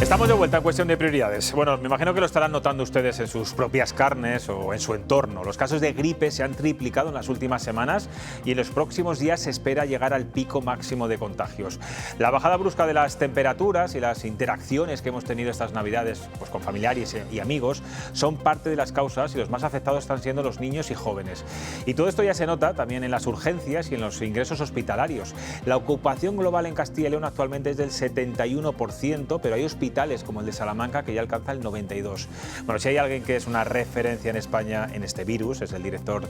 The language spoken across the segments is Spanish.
Estamos de vuelta en Cuestión de Prioridades. Bueno, me imagino que lo estarán notando ustedes en sus propias carnes o en su entorno. Los casos de gripe se han triplicado en las últimas semanas y en los próximos días se espera llegar al pico máximo de contagios. La bajada brusca de las temperaturas y las interacciones que hemos tenido estas Navidades pues, con familiares y amigos son parte de las causas y los más afectados están siendo los niños y jóvenes. Y todo esto ya se nota también en las urgencias y en los ingresos hospitalarios. La ocupación global en Castilla y León actualmente es del 71%, pero hay hospitales como el de Salamanca que ya alcanza el 92%. Bueno, si hay alguien que es una referencia en España en este virus, es el director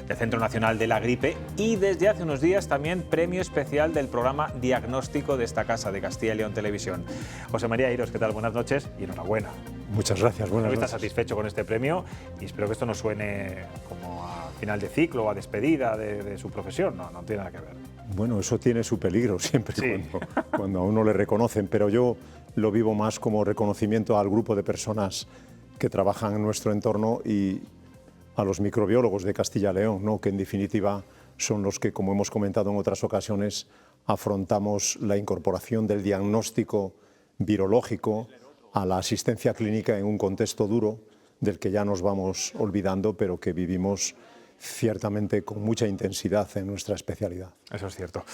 del Centro Nacional de la Gripe y desde hace unos días también premio especial del programa diagnóstico de esta casa de Castilla y León Televisión. José María Iros, ¿qué tal? Buenas noches y enhorabuena. Muchas gracias, buenas noches. ¿Está satisfecho con este premio? Y espero que esto no suene como a final de ciclo o a despedida de su profesión. No tiene nada que ver. Bueno, eso tiene su peligro siempre sí. cuando a uno le reconocen, pero yo lo vivo más como reconocimiento al grupo de personas que trabajan en nuestro entorno y a los microbiólogos de Castilla y León, ¿no? Que en definitiva son los que, como hemos comentado en otras ocasiones, afrontamos la incorporación del diagnóstico virológico a la asistencia clínica en un contexto duro del que ya nos vamos olvidando, pero que vivimos ciertamente con mucha intensidad en nuestra especialidad. Eso es cierto.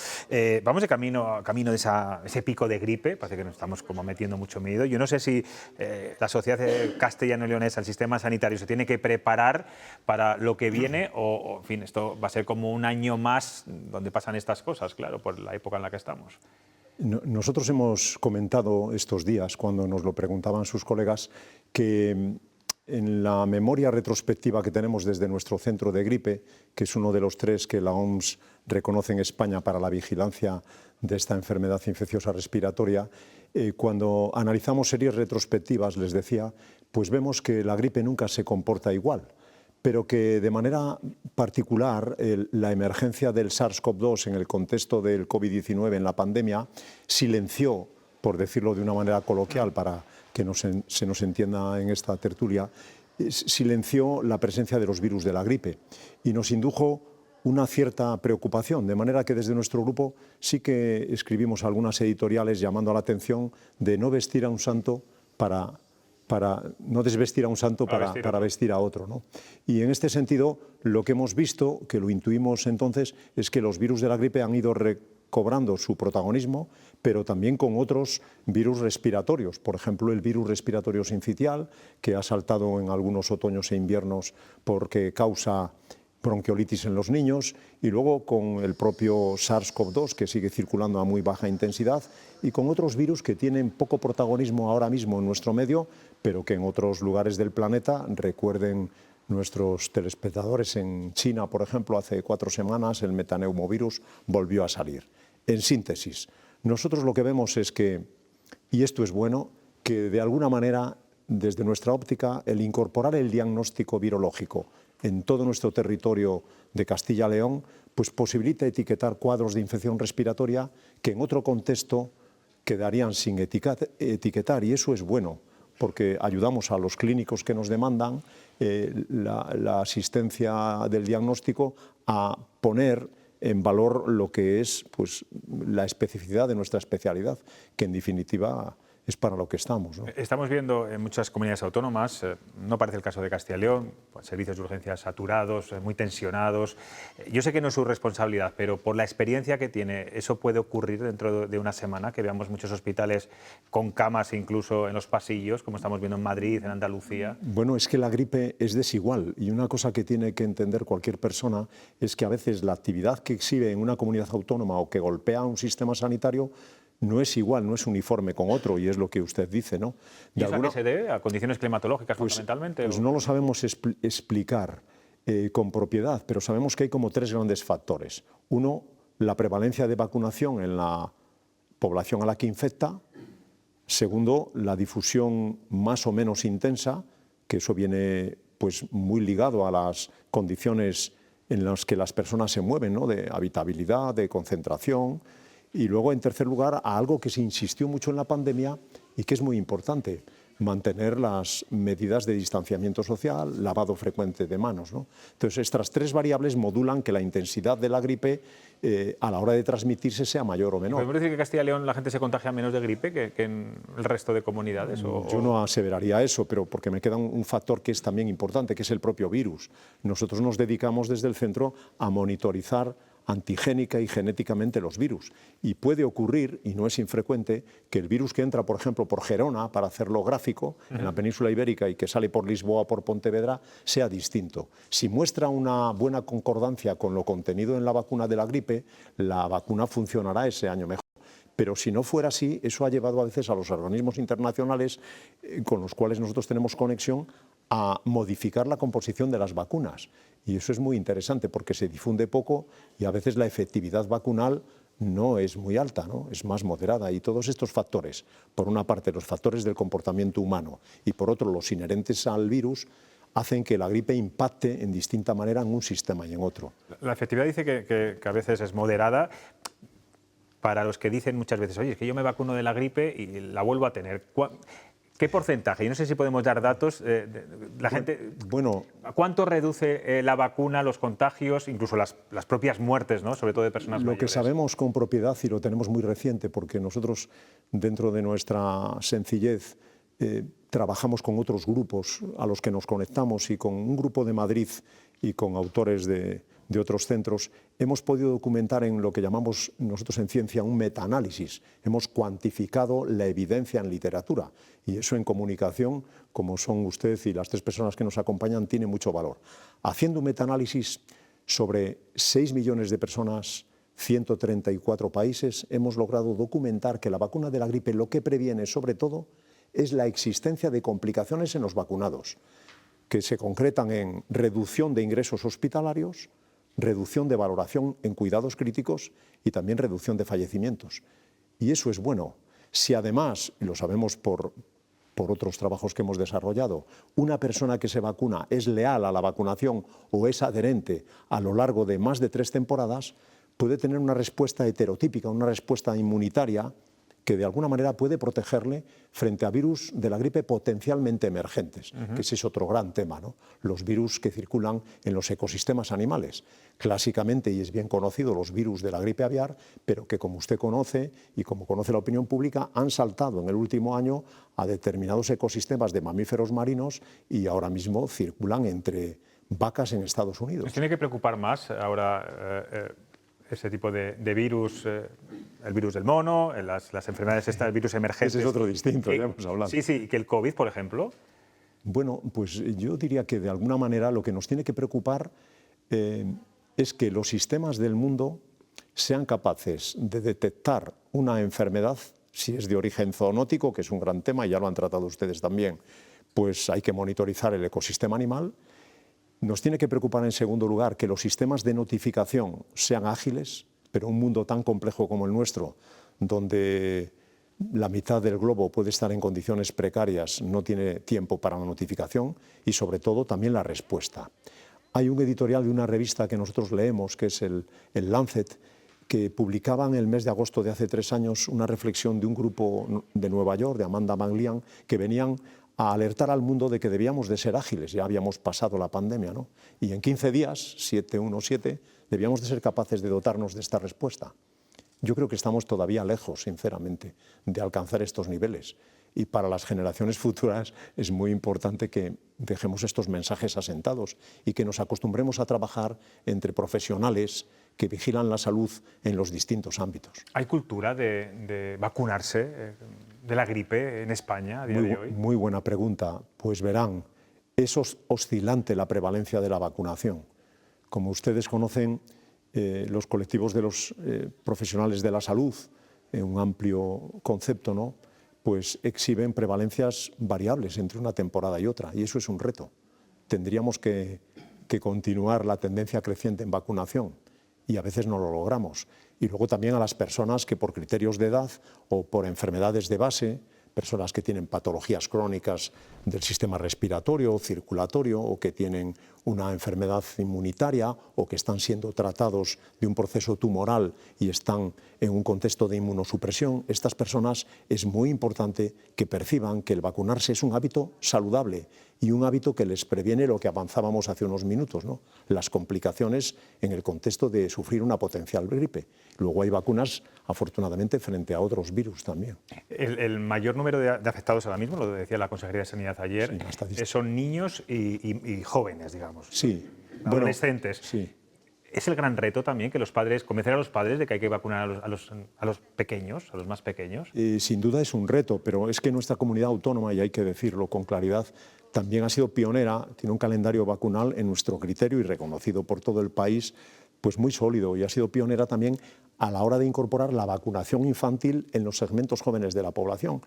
Vamos de camino de ese pico de gripe, parece que nos estamos como metiendo mucho miedo. Yo no sé si la sociedad castellano-leonesa, el sistema sanitario, se tiene que preparar para lo que viene o, en fin, esto va a ser como un año más donde pasan estas cosas, claro, por la época en la que estamos. Nosotros hemos comentado estos días, cuando nos lo preguntaban sus colegas, que en la memoria retrospectiva que tenemos desde nuestro centro de gripe, que es uno de los 3 que la OMS reconoce en España para la vigilancia de esta enfermedad infecciosa respiratoria, cuando analizamos series retrospectivas, les decía, pues vemos que la gripe nunca se comporta igual, pero que de manera particular la emergencia del SARS-CoV-2 en el contexto del COVID-19 en la pandemia silenció, por decirlo de una manera coloquial, para que se nos entienda en esta tertulia, silenció la presencia de los virus de la gripe y nos indujo una cierta preocupación, de manera que desde nuestro grupo sí que escribimos algunas editoriales llamando a la atención de no vestir a un santo no desvestir a un santo para vestir a otro, ¿no? Y en este sentido, lo que hemos visto, que lo intuimos entonces, es que los virus de la gripe han ido recobrando su protagonismo, pero también con otros virus respiratorios. Por ejemplo, el virus respiratorio sincitial, que ha saltado en algunos otoños e inviernos porque causa bronquiolitis en los niños, y luego con el propio SARS-CoV-2, que sigue circulando a muy baja intensidad, y con otros virus que tienen poco protagonismo ahora mismo en nuestro medio, pero que en otros lugares del planeta, recuerden nuestros telespectadores, en China, por ejemplo, hace 4 semanas el metaneumovirus volvió a salir. En síntesis, nosotros lo que vemos es que, y esto es bueno, que de alguna manera, desde nuestra óptica, el incorporar el diagnóstico virológico en todo nuestro territorio de Castilla y León, pues posibilita etiquetar cuadros de infección respiratoria que en otro contexto quedarían sin etiquetar, y eso es bueno, porque ayudamos a los clínicos que nos demandan la asistencia del diagnóstico a poner en valor lo que es pues, la especificidad de nuestra especialidad, que en definitiva es para lo que estamos, ¿no? Estamos viendo en muchas comunidades autónomas, no parece el caso de Castilla y León, pues, servicios de urgencias saturados, muy tensionados. Yo sé que no es su responsabilidad, pero por la experiencia que tiene, ¿eso puede ocurrir dentro de una semana? Que veamos muchos hospitales con camas incluso en los pasillos, como estamos viendo en Madrid, en Andalucía. Bueno, es que la gripe es desigual y una cosa que tiene que entender cualquier persona es que a veces la actividad que exhibe en una comunidad autónoma o que golpea un sistema sanitario no es igual, no es uniforme con otro, y es lo que usted dice, ¿no? ¿Y eso a qué se debe? ¿A condiciones climatológicas fundamentalmente? Pues no lo sabemos explicar con propiedad, pero sabemos que hay como 3 grandes factores. Uno, la prevalencia de vacunación en la población a la que infecta. Segundo, la difusión más o menos intensa, que eso viene pues, muy ligado a las condiciones en las que las personas se mueven, ¿no? De habitabilidad, de concentración. Y luego, en tercer lugar, a algo que se insistió mucho en la pandemia y que es muy importante. mantener las medidas de distanciamiento social, lavado frecuente de manos, ¿no? Entonces, estas tres variables modulan que la intensidad de la gripe a la hora de transmitirse sea mayor o menor. ¿Podemos decir que en Castilla y León la gente se contagia menos de gripe que en el resto de comunidades? Yo no aseveraría eso, pero porque me queda un factor que es también importante, que es el propio virus. Nosotros nos dedicamos desde el centro a monitorizar antigénica y genéticamente los virus. Y puede ocurrir, y no es infrecuente, que el virus que entra, por ejemplo, por Gerona, para hacerlo gráfico, en la península ibérica, y que sale por Lisboa o por Pontevedra, sea distinto. Si muestra una buena concordancia con lo contenido en la vacuna de la gripe, la vacuna funcionará ese año mejor. Pero si no fuera así, eso ha llevado a veces a los organismos internacionales con los cuales nosotros tenemos conexión a modificar la composición de las vacunas. Y eso es muy interesante porque se difunde poco y a veces la efectividad vacunal no es muy alta, ¿no? Es más moderada. Y todos estos factores, por una parte los factores del comportamiento humano y por otro los inherentes al virus, hacen que la gripe impacte en distinta manera en un sistema y en otro. La efectividad dice que a veces es moderada. Para los que dicen muchas veces, oye, es que yo me vacuno de la gripe y la vuelvo a tener. ¿Qué porcentaje? Y no sé si podemos dar datos. La gente, ¿cuánto reduce la vacuna los contagios, incluso las propias muertes, ¿no? Sobre todo de personas mayores? Lo que sabemos con propiedad, y lo tenemos muy reciente, porque nosotros, dentro de nuestra sencillez, trabajamos con otros grupos a los que nos conectamos y con un grupo de Madrid y con autores de otros centros, hemos podido documentar en lo que llamamos nosotros en ciencia un metaanálisis. Hemos cuantificado la evidencia en literatura y eso en comunicación, como son usted y las tres personas que nos acompañan, tiene mucho valor. Haciendo un metaanálisis sobre 6 millones de personas, 134 países, hemos logrado documentar que la vacuna de la gripe lo que previene sobre todo es la existencia de complicaciones en los vacunados, que se concretan en reducción de ingresos hospitalarios, reducción de valoración en cuidados críticos y también reducción de fallecimientos. Y eso es bueno. Si además, y lo sabemos por otros trabajos que hemos desarrollado, una persona que se vacuna es leal a la vacunación o es adherente a lo largo de más de 3 temporadas, puede tener una respuesta heterotípica, una respuesta inmunitaria que de alguna manera puede protegerle frente a virus de la gripe potencialmente emergentes, que ese es otro gran tema, ¿no? Los virus que circulan en los ecosistemas animales. Clásicamente, y es bien conocido, los virus de la gripe aviar, pero que como usted conoce y como conoce la opinión pública, han saltado en el último año a determinados ecosistemas de mamíferos marinos y ahora mismo circulan entre vacas en Estados Unidos. ¿Nos tiene que preocupar más ahora ese tipo de virus, el virus del mono, las enfermedades estas, el virus emergentes? Ese es otro distinto, ya hemos hablado. Sí, sí, que el COVID, por ejemplo. Bueno, pues yo diría que de alguna manera lo que nos tiene que preocupar es que los sistemas del mundo sean capaces de detectar una enfermedad, si es de origen zoonótico, que es un gran tema y ya lo han tratado ustedes también, pues hay que monitorizar el ecosistema animal. Nos tiene que preocupar en segundo lugar que los sistemas de notificación sean ágiles, pero un mundo tan complejo como el nuestro, donde la mitad del globo puede estar en condiciones precarias, no tiene tiempo para la notificación y sobre todo también la respuesta. Hay un editorial de una revista que nosotros leemos, que es el Lancet, que publicaba en el mes de agosto de hace 3 años una reflexión de un grupo de Nueva York, de Amanda Manglian, que venían a alertar al mundo de que debíamos de ser ágiles, ya habíamos pasado la pandemia, ¿no? Y en 15 días, 717, debíamos de ser capaces de dotarnos de esta respuesta. Yo creo que estamos todavía lejos, sinceramente, de alcanzar estos niveles. Y para las generaciones futuras es muy importante que dejemos estos mensajes asentados y que nos acostumbremos a trabajar entre profesionales que vigilan la salud en los distintos ámbitos. ¿Hay cultura de vacunarse de la gripe en España a día de hoy? Muy buena pregunta. Pues verán, es oscilante la prevalencia de la vacunación. Como ustedes conocen, los colectivos de los profesionales de la salud, un amplio concepto, ¿no?, pues exhiben prevalencias variables entre una temporada y otra, y eso es un reto. Tendríamos que continuar la tendencia creciente en vacunación, y a veces no lo logramos. Y luego también a las personas que por criterios de edad o por enfermedades de base, personas que tienen patologías crónicas del sistema respiratorio o circulatorio o que tienen una enfermedad inmunitaria o que están siendo tratados de un proceso tumoral y están en un contexto de inmunosupresión, estas personas es muy importante que perciban que el vacunarse es un hábito saludable y un hábito que les previene lo que avanzábamos hace unos minutos, ¿no? Las complicaciones en el contexto de sufrir una potencial gripe. Luego hay vacunas, afortunadamente, frente a otros virus también. El mayor número de afectados ahora mismo, lo decía la Consejería de Sanidad ayer, sí, son niños y jóvenes, digamos. Sí. Adolescentes. Bueno, sí. Es el gran reto también que los padres, convencer a los padres de que hay que vacunar a los pequeños, a los más pequeños. Sin duda es un reto, pero es que nuestra comunidad autónoma, y hay que decirlo con claridad, también ha sido pionera, tiene un calendario vacunal en nuestro criterio y reconocido por todo el país, pues muy sólido, y ha sido pionera también a la hora de incorporar la vacunación infantil en los segmentos jóvenes de la población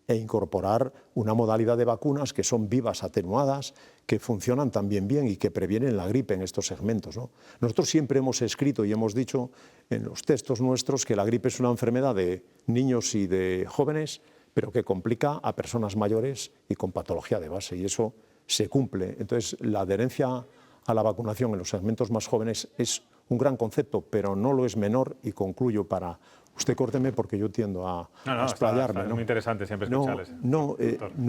e incorporar una modalidad de vacunas que son vivas, atenuadas, que funcionan también bien y que previenen la gripe en estos segmentos, ¿no? Nosotros siempre hemos escrito y hemos dicho en los textos nuestros que la gripe es una enfermedad de niños y de jóvenes, pero que complica a personas mayores y con patología de base, y eso se cumple. Entonces, la adherencia a la vacunación en los segmentos más jóvenes es un gran concepto, pero no lo es menor, y concluyo para... Usted córteme porque yo tiendo a explayarme. Está muy interesante siempre escucharles. No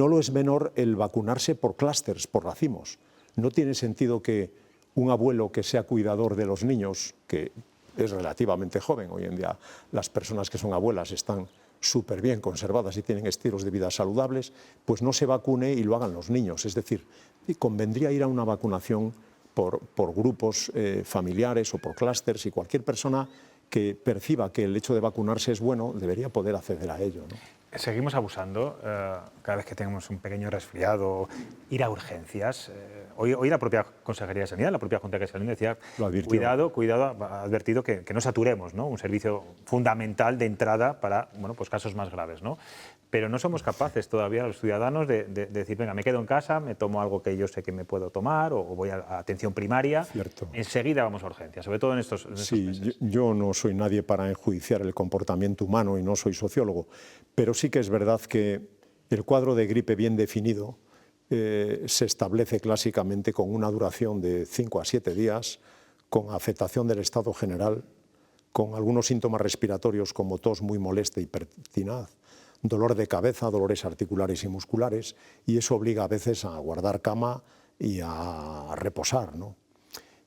lo es menor el vacunarse por clústeres, por racimos. No tiene sentido que un abuelo que sea cuidador de los niños, que es relativamente joven, hoy en día las personas que son abuelas están súper bien conservadas y tienen estilos de vida saludables, pues no se vacune y lo hagan los niños. Es decir, convendría ir a una vacunación por grupos familiares o por clústeres, y cualquier persona que perciba que el hecho de vacunarse es bueno debería poder acceder a ello, ¿no? Seguimos abusando cada vez que tenemos un pequeño resfriado, ir a urgencias. Hoy la propia Consejería de Sanidad, la propia Junta de Salud decía, cuidado, ha advertido que no saturemos, ¿no? Un servicio fundamental de entrada para pues casos más graves, ¿no? Pero no somos capaces todavía los ciudadanos de decir, venga, me quedo en casa, me tomo algo que yo sé que me puedo tomar, o voy a atención primaria. Cierto. Enseguida vamos a urgencias, sobre todo en estos meses. Yo no soy nadie para enjuiciar el comportamiento humano y no soy sociólogo, pero sí que es verdad que el cuadro de gripe bien definido se establece clásicamente con una duración de 5 a 7 días, con afectación del estado general, con algunos síntomas respiratorios como tos muy molesta y pertinaz, dolor de cabeza, dolores articulares y musculares, y eso obliga a veces a guardar cama y a reposar, ¿no?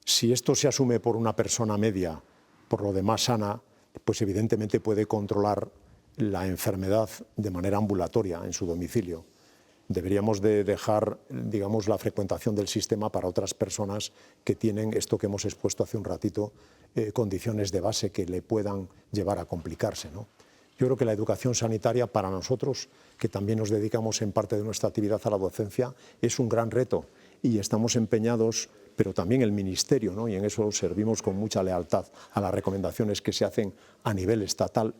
Si esto se asume por una persona media, por lo demás sana, pues evidentemente puede controlar la enfermedad de manera ambulatoria en su domicilio. Deberíamos de dejar, digamos, la frecuentación del sistema para otras personas que tienen esto que hemos expuesto hace un ratito, condiciones de base que le puedan llevar a complicarse, ¿no? Yo creo que la educación sanitaria para nosotros, que también nos dedicamos en parte de nuestra actividad a la docencia, es un gran reto, y estamos empeñados, pero también el Ministerio, ¿no? Y en eso servimos con mucha lealtad a las recomendaciones que se hacen a nivel estatal,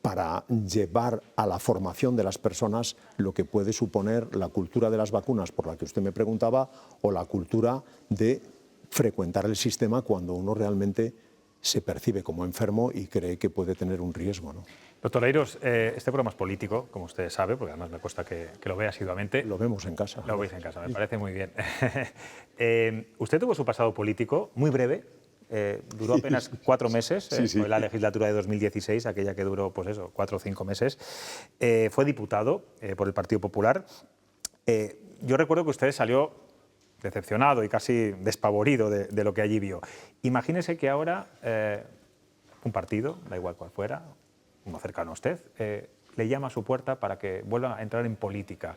para llevar a la formación de las personas lo que puede suponer la cultura de las vacunas, por la que usted me preguntaba, o la cultura de frecuentar el sistema cuando uno realmente se percibe como enfermo y cree que puede tener un riesgo, ¿no? Doctor Leiros, este programa es político, como usted sabe, porque además me consta que lo ve asiduamente. Lo vemos en casa. Lo veis en casa, me parece muy bien. Usted tuvo su pasado político muy breve. Duró apenas 4 meses, fue la legislatura de 2016, aquella que duró, pues eso, 4 o 5 meses. Fue diputado por el Partido Popular. Yo recuerdo que usted salió decepcionado y casi despavorido de lo que allí vio. Imagínese que ahora un partido, da igual cual fuera, uno cercano a usted, le llama a su puerta para que vuelva a entrar en política.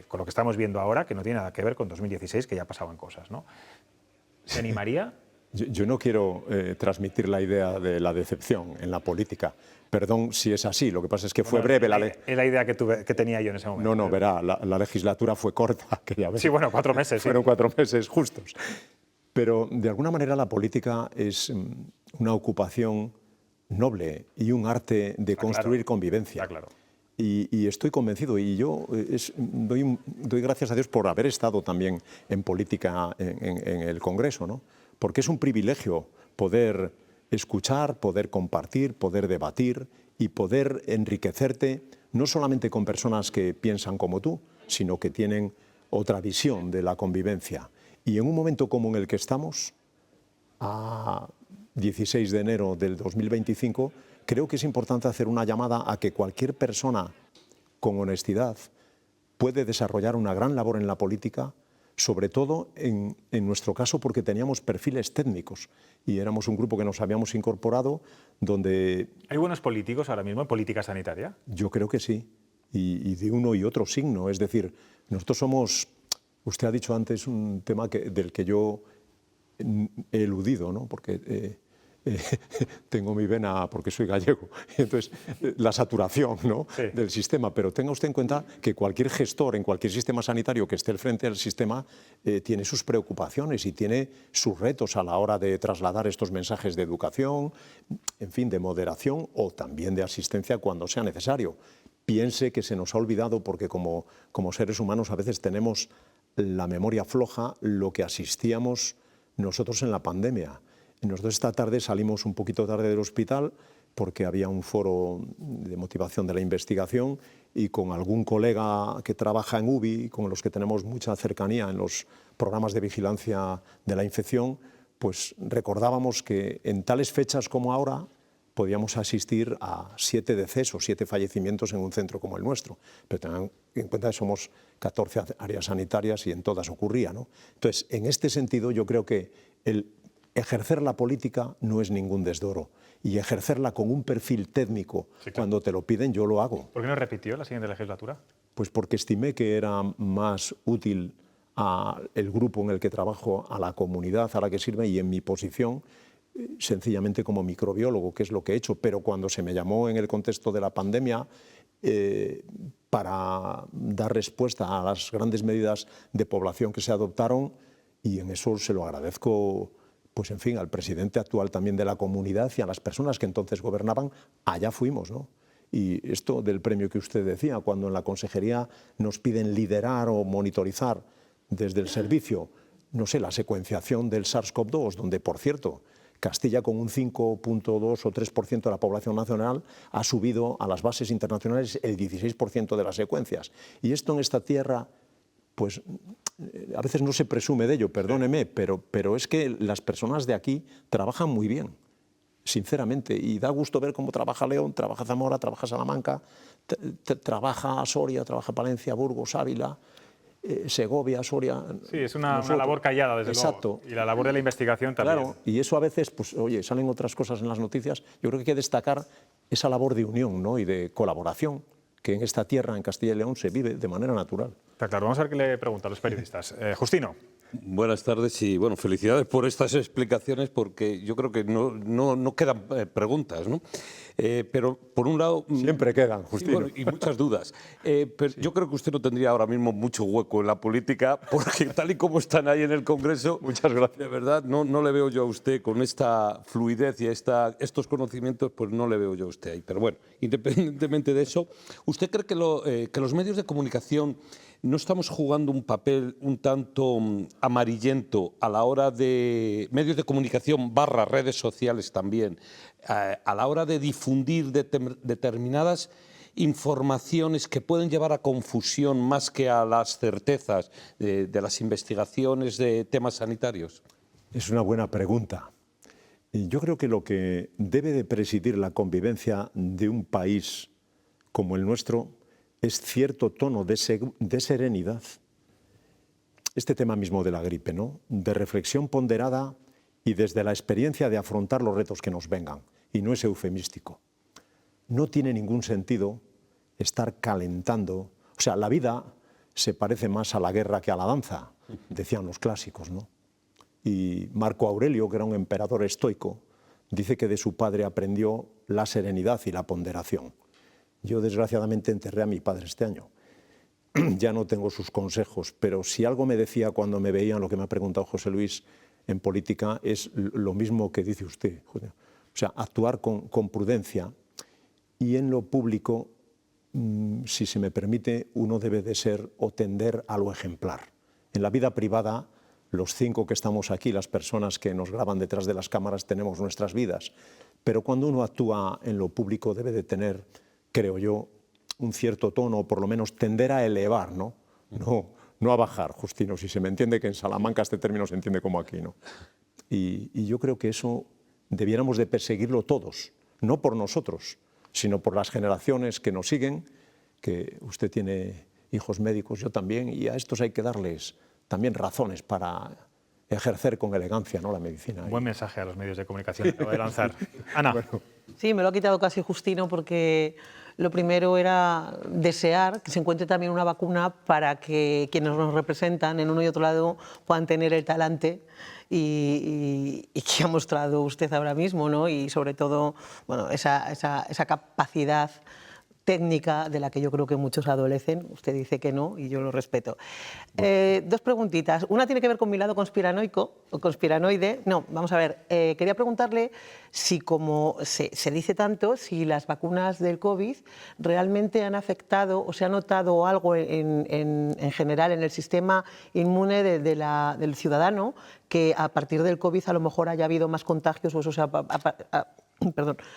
Con lo que estamos viendo ahora, que no tiene nada que ver con 2016, que ya pasaban cosas, ¿no? ¿Se animaría? Yo no quiero transmitir la idea de la decepción en la política. Perdón si es así, lo que pasa es que fue breve la ley. Es la idea que tenía yo en ese momento. No, verá, la legislatura fue corta. Que ya ves. Sí, bueno, 4 meses. Fueron 4 meses justos. Pero de alguna manera la política es una ocupación noble y un arte de construir convivencia. Está claro. Y estoy convencido, y yo doy gracias a Dios por haber estado también en política en el Congreso, ¿no? Porque es un privilegio poder escuchar, poder compartir, poder debatir y poder enriquecerte, no solamente con personas que piensan como tú, sino que tienen otra visión de la convivencia. Y en un momento como en el que estamos, a 16 de enero del 2025, creo que es importante hacer una llamada a que cualquier persona con honestidad puede desarrollar una gran labor en la política, sobre todo en nuestro caso porque teníamos perfiles técnicos y éramos un grupo que nos habíamos incorporado donde... ¿Hay buenos políticos ahora mismo en política sanitaria? Yo creo que sí, y de uno y otro signo. Es decir, nosotros somos, usted ha dicho antes un tema del que yo he eludido, ¿no? Porque tengo mi vena, porque soy gallego, entonces la saturación, ¿no? Sí. Del sistema, pero tenga usted en cuenta que cualquier gestor en cualquier sistema sanitario que esté al frente del sistema tiene sus preocupaciones y tiene sus retos a la hora de trasladar estos mensajes de educación, en fin, de moderación o también de asistencia cuando sea necesario. Piense que se nos ha olvidado, porque como seres humanos a veces tenemos la memoria floja, lo que asistíamos nosotros en la pandemia. Nosotros esta tarde salimos un poquito tarde del hospital porque había un foro de motivación de la investigación y con algún colega que trabaja en UBI, con los que tenemos mucha cercanía en los programas de vigilancia de la infección, pues recordábamos que en tales fechas como ahora podíamos asistir a 7 decesos, 7 fallecimientos en un centro como el nuestro. Pero tengan en cuenta que somos 14 áreas sanitarias y en todas ocurría, ¿no? Entonces, en este sentido, yo creo que el ejercer la política no es ningún desdoro, y ejercerla con un perfil técnico, sí, claro, cuando te lo piden, yo lo hago. ¿Por qué no repitió la siguiente legislatura? Pues porque estimé que era más útil al grupo en el que trabajo, a la comunidad a la que sirve y en mi posición, sencillamente como microbiólogo, que es lo que he hecho. Pero cuando se me llamó en el contexto de la pandemia para dar respuesta a las grandes medidas de población que se adoptaron, y en eso se lo agradezco, pues en fin, al presidente actual también de la comunidad y a las personas que entonces gobernaban, allá fuimos, ¿no? Y esto del premio que usted decía, cuando en la consejería nos piden liderar o monitorizar desde el servicio, no sé, la secuenciación del SARS-CoV-2, donde, por cierto, Castilla con un 5,2 o 3% de la población nacional ha subido a las bases internacionales el 16% de las secuencias. Y esto en esta tierra, pues a veces no se presume de ello, perdóneme, pero es que las personas de aquí trabajan muy bien, sinceramente, y da gusto ver cómo trabaja León, trabaja Zamora, trabaja Salamanca, trabaja Soria, trabaja Palencia, Burgos, Ávila, Segovia, Soria. Sí, es una labor callada, desde exacto, luego. Y la labor de la investigación también. Claro, y eso a veces, pues oye, salen otras cosas en las noticias. Yo creo que hay que destacar esa labor de unión, ¿no? Y de colaboración que en esta tierra, en Castilla y León, se vive de manera natural. Está claro. Vamos a ver qué le preguntan los periodistas. Justino. Buenas tardes y bueno, felicidades por estas explicaciones, porque yo creo que no quedan preguntas, ¿no? Pero por un lado... Siempre quedan, Justino. Sí, bueno, y muchas dudas. Pero sí, yo creo que usted no tendría ahora mismo mucho hueco en la política, porque tal y como están ahí en el Congreso, muchas gracias. De verdad, no le veo yo a usted con esta fluidez y estos conocimientos, pues no le veo yo a usted ahí. Pero bueno, independientemente de eso, ¿usted cree que los medios de comunicación no estamos jugando un papel un tanto amarillento a la hora de medios de comunicación / redes sociales también, a la hora de difundir determinadas informaciones que pueden llevar a confusión más que a las certezas de las investigaciones de temas sanitarios? Es una buena pregunta. Yo creo que lo que debe de presidir la convivencia de un país como el nuestro es cierto tono de serenidad. Este tema mismo de la gripe, ¿no? De reflexión ponderada y desde la experiencia de afrontar los retos que nos vengan. Y no es eufemístico. No tiene ningún sentido estar calentando. O sea, la vida se parece más a la guerra que a la danza, decían los clásicos, ¿no? Y Marco Aurelio, que era un emperador estoico, dice que de su padre aprendió la serenidad y la ponderación. Yo, desgraciadamente, enterré a mi padre este año. Ya no tengo sus consejos, pero si algo me decía cuando me veía, lo que me ha preguntado José Luis, en política, es lo mismo que dice usted, Julio. O sea, actuar con prudencia, y en lo público, si se me permite, uno debe de ser o tender a lo ejemplar. En la vida privada, los 5 que estamos aquí, las personas que nos graban detrás de las cámaras, tenemos nuestras vidas, pero cuando uno actúa en lo público debe de tener, creo yo, un cierto tono, o por lo menos tender a elevar, ¿no? no a bajar, Justino, si se me entiende que en Salamanca este término se entiende como aquí, ¿no? Y yo creo que eso debiéramos de perseguirlo todos, no por nosotros, sino por las generaciones que nos siguen, que usted tiene hijos médicos, yo también, y a estos hay que darles también razones para ejercer con elegancia, ¿no?, la medicina. Buen mensaje a los medios de comunicación que acabo de lanzar. Ana. Bueno. Sí, me lo ha quitado casi Justino, porque lo primero era desear que se encuentre también una vacuna para que quienes nos representan en uno y otro lado puedan tener el talante y que ha mostrado usted ahora mismo, ¿no? Y sobre todo, bueno, esa capacidad técnica de la que yo creo que muchos adolecen. Usted dice que no y yo lo respeto. Dos preguntitas. Una tiene que ver con mi lado conspiranoico o conspiranoide. No, vamos a ver. Quería preguntarle si, como se dice tanto, si las vacunas del COVID realmente han afectado o se ha notado algo en general en el sistema inmune del ciudadano, que a partir del COVID a lo mejor haya habido más contagios o eso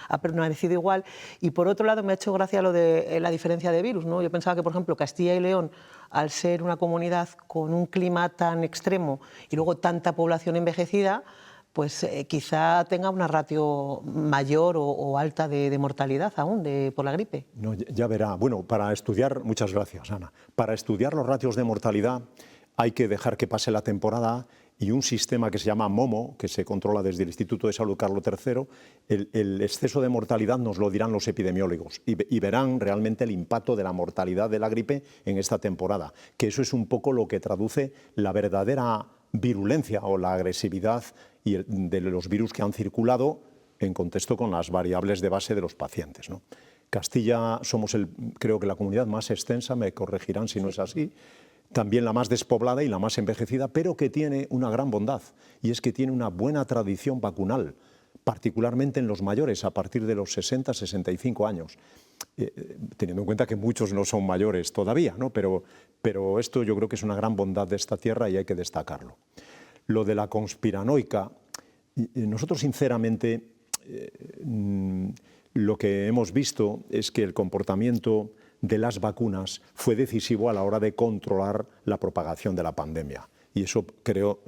ha permanecido igual. Y por otro lado me ha hecho gracia lo de la diferencia de virus, ¿no? Yo pensaba que, por ejemplo, Castilla y León, al ser una comunidad con un clima tan extremo y luego tanta población envejecida, pues quizá tenga una ratio mayor o alta de mortalidad aún por la gripe. No, ya verá. Bueno, para estudiar, muchas gracias, Ana. Para estudiar los ratios de mortalidad hay que dejar que pase la temporada y un sistema que se llama MOMO, que se controla desde el Instituto de Salud Carlos III, el exceso de mortalidad nos lo dirán los epidemiólogos y verán realmente el impacto de la mortalidad de la gripe en esta temporada, que eso es un poco lo que traduce la verdadera virulencia o la agresividad de los virus que han circulado en contexto con las variables de base de los pacientes, ¿no? Castilla somos, creo que la comunidad más extensa, me corregirán si no es así, también la más despoblada y la más envejecida, pero que tiene una gran bondad, y es que tiene una buena tradición vacunal, particularmente en los mayores, a partir de los 60-65 años, teniendo en cuenta que muchos no son mayores todavía, ¿no? Pero esto yo creo que es una gran bondad de esta tierra y hay que destacarlo. Lo de la conspiranoica, nosotros sinceramente lo que hemos visto es que el comportamiento de las vacunas fue decisivo a la hora de controlar la propagación de la pandemia. Y eso creo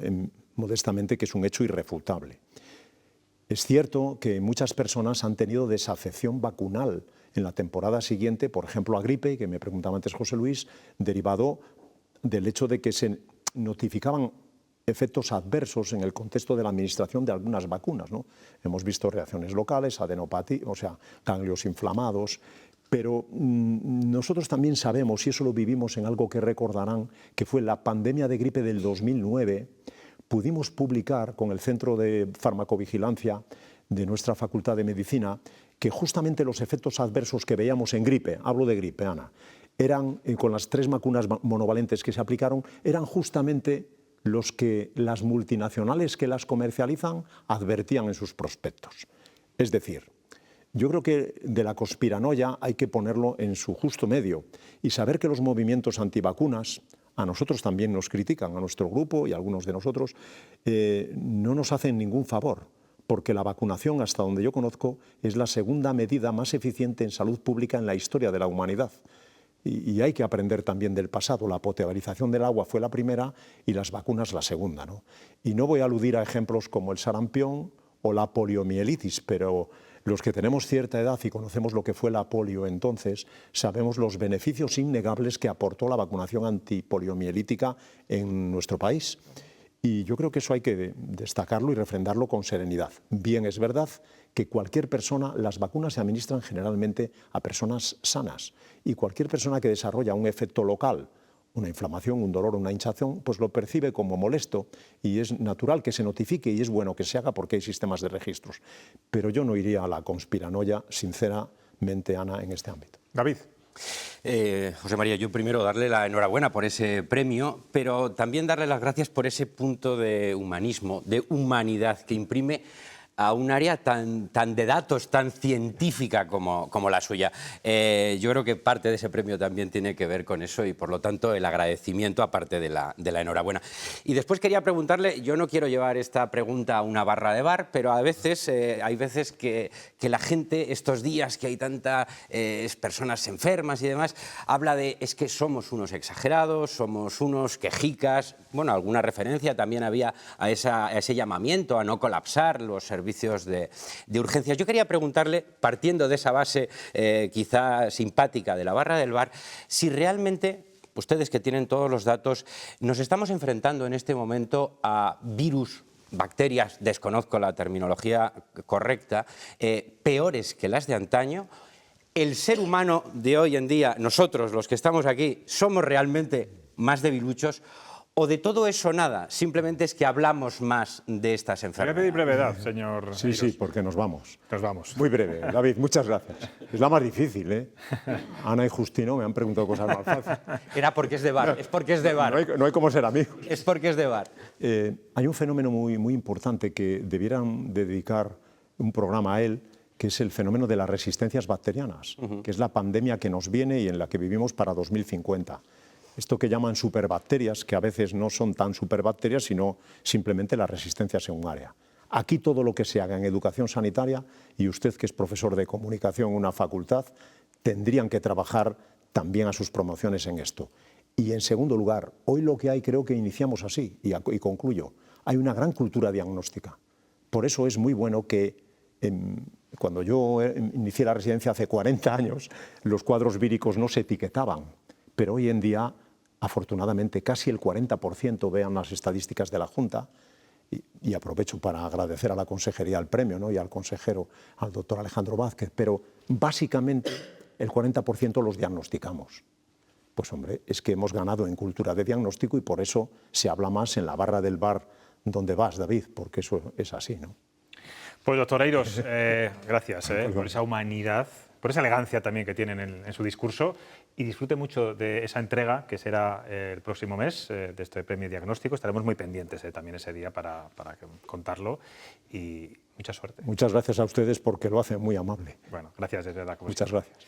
modestamente que es un hecho irrefutable. Es cierto que muchas personas han tenido desafección vacunal en la temporada siguiente, por ejemplo a gripe, que me preguntaba antes José Luis, derivado del hecho de que se notificaban efectos adversos en el contexto de la administración de algunas vacunas, ¿no? Hemos visto reacciones locales, adenopatía, o sea, ganglios inflamados. Pero nosotros también sabemos, y eso lo vivimos en algo que recordarán, que fue la pandemia de gripe del 2009, pudimos publicar con el Centro de Farmacovigilancia de nuestra Facultad de Medicina que justamente los efectos adversos que veíamos en gripe, hablo de gripe, Ana, eran, con las 3 vacunas monovalentes que se aplicaron, eran justamente los que las multinacionales que las comercializan advertían en sus prospectos. Es decir, yo creo que de la conspiranoia hay que ponerlo en su justo medio y saber que los movimientos antivacunas, a nosotros también nos critican, a nuestro grupo y a algunos de nosotros, no nos hacen ningún favor, porque la vacunación, hasta donde yo conozco, es la segunda medida más eficiente en salud pública en la historia de la humanidad. Y hay que aprender también del pasado. La potabilización del agua fue la primera y las vacunas la segunda, ¿no? Y no voy a aludir a ejemplos como el sarampión o la poliomielitis, pero los que tenemos cierta edad y conocemos lo que fue la polio entonces, sabemos los beneficios innegables que aportó la vacunación antipoliomielítica en nuestro país. Y yo creo que eso hay que destacarlo y refrendarlo con serenidad. Bien, es verdad que cualquier persona, las vacunas se administran generalmente a personas sanas y cualquier persona que desarrolla un efecto local, una inflamación, un dolor, una hinchazón, pues lo percibe como molesto y es natural que se notifique y es bueno que se haga porque hay sistemas de registros. Pero yo no iría a la conspiranoia, sinceramente, Ana, en este ámbito. David. José María, yo primero darle la enhorabuena por ese premio, pero también darle las gracias por ese punto de humanismo, de humanidad que imprime a un área tan de datos, tan científica como la suya. Yo creo que parte de ese premio también tiene que ver con eso y, por lo tanto, el agradecimiento aparte de la enhorabuena. Y después quería preguntarle, yo no quiero llevar esta pregunta a una barra de bar, pero a veces hay veces que la gente, estos días que hay tantas personas enfermas y demás, habla de es que somos unos exagerados, somos unos quejicas. Bueno, alguna referencia también había a ese llamamiento a no colapsar los servicios de urgencias. Yo quería preguntarle, partiendo de esa base quizá simpática de la barra del bar, si realmente, ustedes que tienen todos los datos, nos estamos enfrentando en este momento a virus, bacterias, desconozco la terminología correcta, peores que las de antaño. El ser humano de hoy en día, nosotros los que estamos aquí, somos realmente más debiluchos, o de todo eso nada, simplemente es que hablamos más de estas Voy a enfermedades. pedir brevedad, señor. Sí, sí, porque nos vamos. Nos vamos. Muy breve, David, muchas gracias. Es la más difícil, ¿eh? Ana y Justino me han preguntado cosas más fáciles. Era porque es de bar, es porque es de bar. No hay cómo ser amigos. Es porque es de bar. Hay un fenómeno muy importante que debieran dedicar un programa a él, que es el fenómeno de las resistencias bacterianas, que es la pandemia que nos viene y en la que vivimos para 2050. Esto que llaman superbacterias, que a veces no son tan superbacterias, sino simplemente las resistencias en un área. Aquí todo lo que se haga en educación sanitaria, y usted que es profesor de comunicación en una facultad, tendrían que trabajar también a sus promociones en esto. Y en segundo lugar, hoy lo que hay, creo que iniciamos así, y concluyo, hay una gran cultura diagnóstica. Por eso es muy bueno que cuando yo inicié la residencia hace 40 años, los cuadros víricos no se etiquetaban, pero hoy en día, afortunadamente, casi el 40%, vean las estadísticas de la Junta, y aprovecho para agradecer a la consejería el premio, ¿no? Y al consejero, al doctor Alejandro Vázquez, pero básicamente el 40% los diagnosticamos. Pues hombre, es que hemos ganado en cultura de diagnóstico y por eso se habla más en la barra del bar donde vas, David, porque eso es así, ¿no? Pues, doctor Eiros, gracias por esa humanidad, por esa elegancia también que tienen en su discurso, y disfrute mucho de esa entrega que será el próximo mes de este premio diagnóstico. Estaremos muy pendientes también ese día para contarlo, y mucha suerte. Muchas gracias a ustedes porque lo hacen muy amable. Bueno, gracias desde la comisión. Muchas gracias.